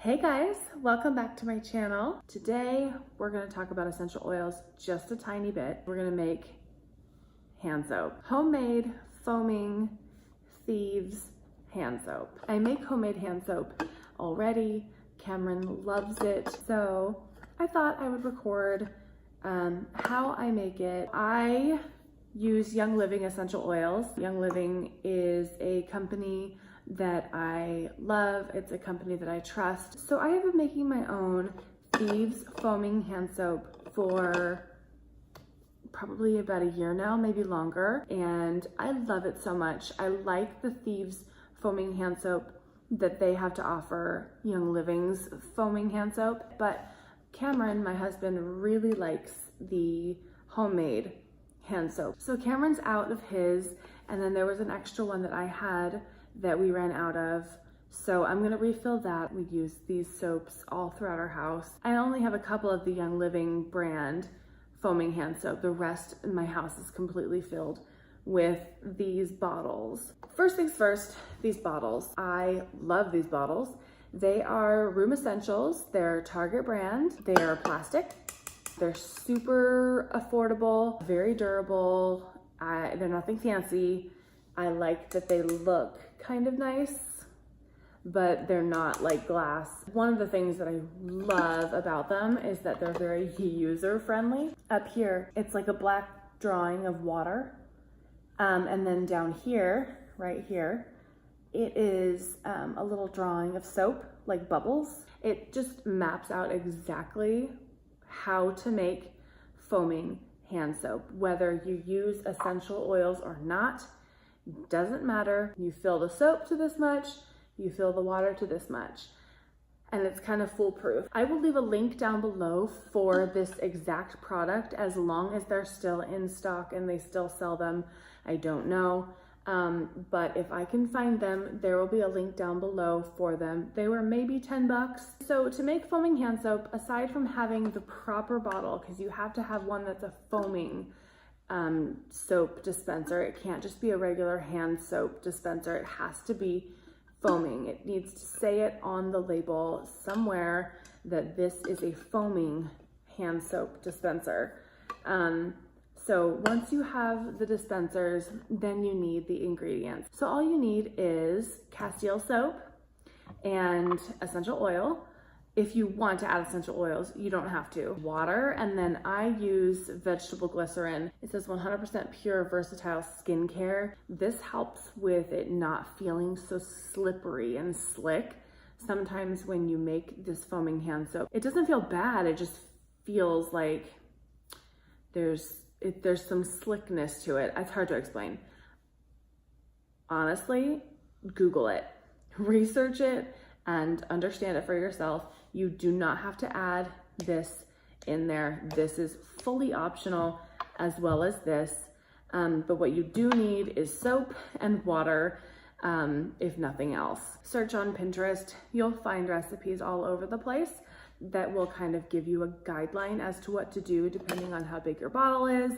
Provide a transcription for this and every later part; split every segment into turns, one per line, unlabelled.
Hey guys, welcome back to my channel. Today we're going to talk about essential oils just a tiny bit. We're going to make hand soap. Homemade foaming Thieves hand soap. I make homemade hand soap already. Cameron loves it. So I thought I would record how I make it. I use Young Living essential oils. Young Living is a company that I love. It's a company that I trust. So I have been making my own Thieves foaming hand soap for probably about a year now, maybe longer. And I love it so much. I like the Thieves foaming hand soap that they have to offer, Young Living's foaming hand soap. But Cameron, my husband, really likes the homemade hand soap. So Cameron's out of his, and then there was an extra one that I had that we ran out of. So I'm gonna refill that. We use these soaps all throughout our house. I only have a couple of the Young Living brand foaming hand soap. The rest in my house is completely filled with these bottles. First things first, these bottles. I love these bottles. They are Room Essentials. They're Target brand. They are plastic. They're super affordable, very durable. They're nothing fancy. I like that they look kind of nice, but they're not like glass. One of the things that I love about them is that they're very user friendly. Up here, it's like a black drawing of water. And then down here, right here, it is a little drawing of soap, like bubbles. It just maps out exactly how to make foaming hand soap. Whether you use essential oils or not, doesn't matter. You fill the soap to this much, you fill the water to this much, and it's kind of foolproof. I will leave a link down below for this exact product as long as they're still in stock and they still sell them. I don't know. But if I can find them, there will be a link down below for them. They were maybe 10 bucks. So to make foaming hand soap, aside from having the proper bottle, because you have to have one that's a foaming soap dispenser. It can't just be a regular hand soap dispenser. It has to be foaming. It needs to say it on the label somewhere that this is a foaming hand soap dispenser. So once you have the dispensers, then you need the ingredients. So all you need is Castile soap and essential oil. If you want to add essential oils, you don't have to. Water, and then I use vegetable glycerin. It says 100% pure versatile skincare. This helps with it not feeling so slippery and slick. Sometimes when you make this foaming hand soap, it doesn't feel bad. It just feels like there's some slickness to it. It's hard to explain. Honestly, Google it, research it, and understand it for yourself. You do not have to add this in there. This is fully optional, as well as this. But what you do need is soap and water, if nothing else. Search on Pinterest. You'll find recipes all over the place that will kind of give you a guideline as to what to do depending on how big your bottle is,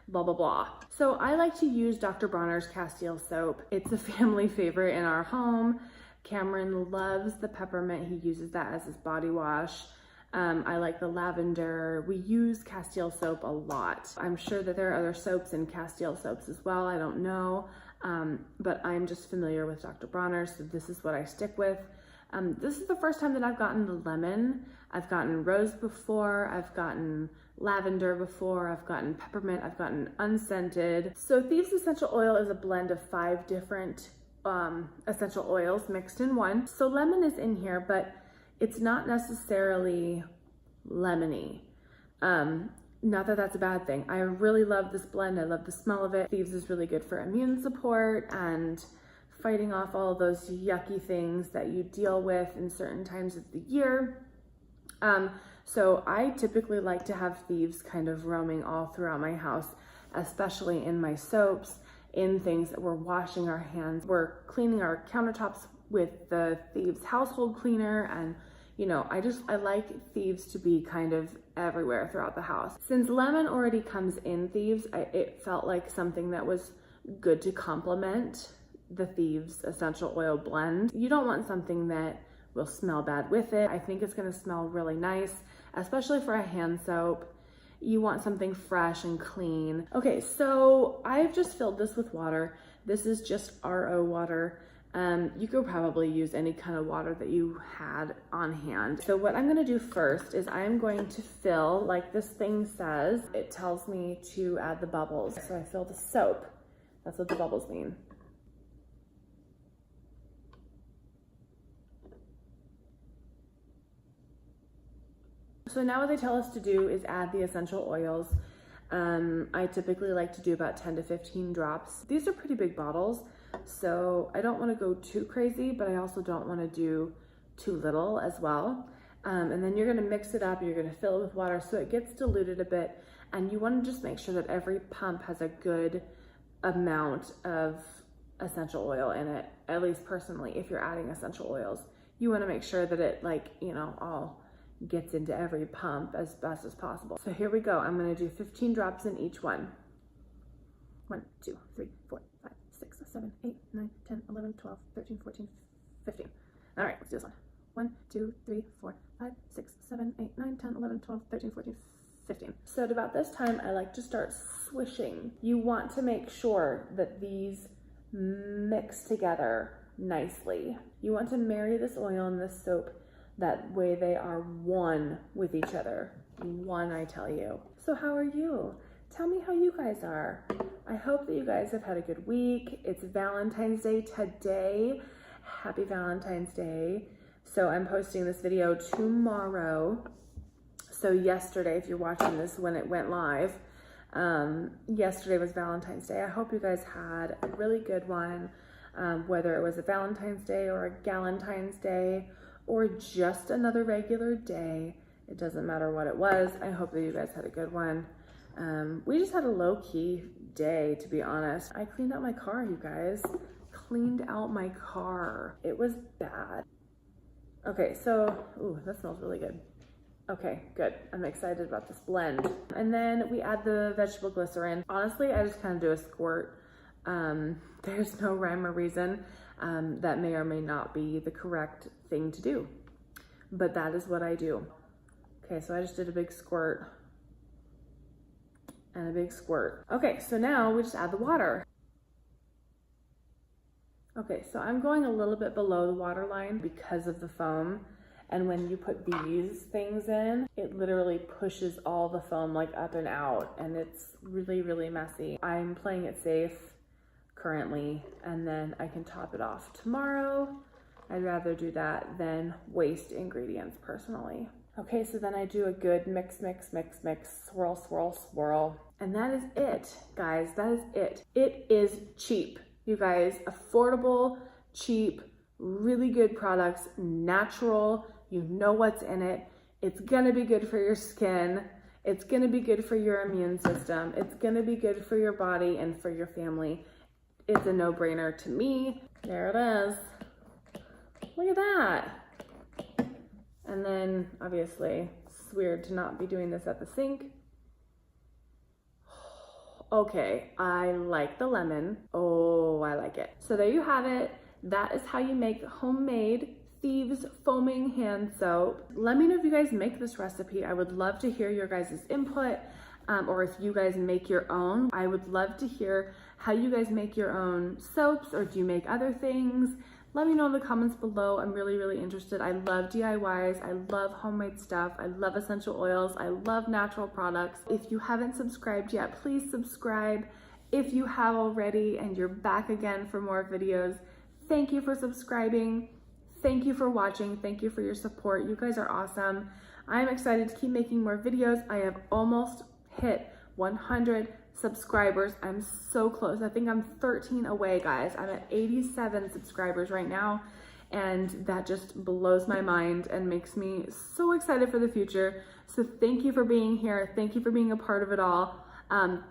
blah, blah, blah. So I like to use Dr. Bronner's Castile soap. It's a family favorite in our home. Cameron loves the peppermint. He uses that as his body wash. I like the lavender. We use Castile soap a lot. I'm sure that there are other soaps and Castile soaps as well. I don't know, but I'm just familiar with Dr. Bronner, so this is what I stick with. This is the first time that I've gotten the lemon. I've gotten rose before, I've gotten lavender before, I've gotten peppermint, I've gotten unscented. So Thieves essential oil is a blend of 5 different essential oils mixed in one. So lemon is in here, but it's not necessarily lemony. Not that that's a bad thing. I really love this blend. I love the smell of it. Thieves is really good for immune support and fighting off all of those yucky things that you deal with in certain times of the year. So I typically like to have Thieves kind of roaming all throughout my house, especially in my soaps, in things that we're washing our hands. We're cleaning our countertops with the Thieves household cleaner, and you know, I like Thieves to be kind of everywhere throughout the house. Since lemon already comes in Thieves, it felt like something that was good to complement the Thieves essential oil blend. You don't want something that will smell bad with it. I think it's gonna smell really nice, especially for a hand soap. You want something fresh and clean. Okay, so I've just filled this with water. This is just RO water. You could probably use any kind of water that you had on hand. So what I'm gonna do first is I'm going to fill, like this thing says, it tells me to add the bubbles. So I fill the soap. That's what the bubbles mean. So now what they tell us to do is add the essential oils. I typically like to do about 10 to 15 drops. These are pretty big bottles, so I don't want to go too crazy, but I also don't want to do too little as well. And then you're going to mix it up, you're going to fill it with water so it gets diluted a bit, and you want to just make sure that every pump has a good amount of essential oil in it. At least personally, if you're adding essential oils, you want to make sure that it, like, you know, all gets into every pump as best as possible. So here we go. I'm going to do 15 drops in each one. 1, 2, 3, 4, 5, 6, 7, 8, 9, 10, 11, 12, 13, 14, 15. All right, let's do this one. 1, 2, 3, 4, 5, 6, 7, 8, 9, 10, 11, 12, 13, 14, 15. So at about this time, I like to start swishing. You want to make sure that these mix together nicely. You want to marry this oil and this soap. That way they are one with each other. One, I tell you. So how are you? Tell me how you guys are. I hope that you guys have had a good week. It's Valentine's Day today. Happy Valentine's Day. So I'm posting this video tomorrow. So yesterday, if you're watching this when it went live, yesterday was Valentine's Day. I hope you guys had a really good one, whether it was a Valentine's Day or a Galentine's Day, or just another regular day. It doesn't matter what it was. I hope that you guys had a good one. We just had a low-key day, to be honest. I cleaned out my car, you guys. Cleaned out my car. It was bad. Okay, so, ooh, that smells really good. Okay, good. I'm excited about this blend. And then we add the vegetable glycerin. Honestly, I just kind of do a squirt. There's no rhyme or reason. That may or may not be the correct thing to do, but that is what I do. Okay, so I just did a big squirt and a big squirt. Okay, so now we just add the water. Okay, so I'm going a little bit below the water line because of the foam, and when you put these things in, it literally pushes all the foam like up and out, and it's really, really messy. I'm playing it safe currently, and then I can top it off tomorrow. I'd rather do that than waste ingredients personally. Okay, so then I do a good mix, mix, mix, mix, swirl, swirl, swirl. And that is it, guys, that is it. It is cheap, you guys, affordable, cheap, really good products, natural, you know what's in it. It's gonna be good for your skin. It's gonna be good for your immune system. It's gonna be good for your body and for your family. It's a no-brainer to me. There it is. Look at that. And then, obviously, it's weird to not be doing this at the sink. Okay, I like the lemon. Oh, I like it. So there you have it. That is how you make homemade Thieves foaming hand soap. Let me know if you guys make this recipe. I would love to hear your guys' input. Or if you guys make your own. I would love to hear how you guys make your own soaps, or do you make other things? Let me know in the comments below. I'm really, really interested. I love DIYs. I love homemade stuff. I love essential oils. I love natural products. If you haven't subscribed yet, please subscribe. If you have already and you're back again for more videos, thank you for subscribing. Thank you for watching. Thank you for your support. You guys are awesome. I'm excited to keep making more videos. I have almost hit 100 subscribers. I'm so close. I think I'm 13 away, guys. I'm at 87 subscribers right now, and that just blows my mind and makes me so excited for the future. So thank you for being here. Thank you for being a part of it all.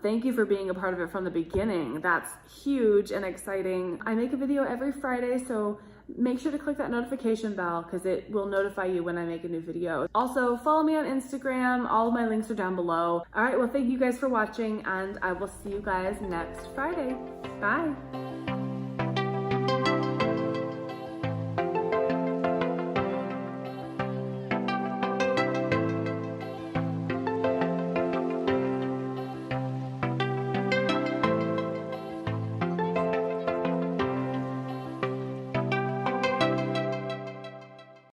Thank you for being a part of it from the beginning. That's huge and exciting. I make a video every Friday, so make sure to click that notification bell because it will notify you when I make a new video. Also, follow me on Instagram. All of my links are down below. All right, well, thank you guys for watching, and I will see you guys next Friday. Bye.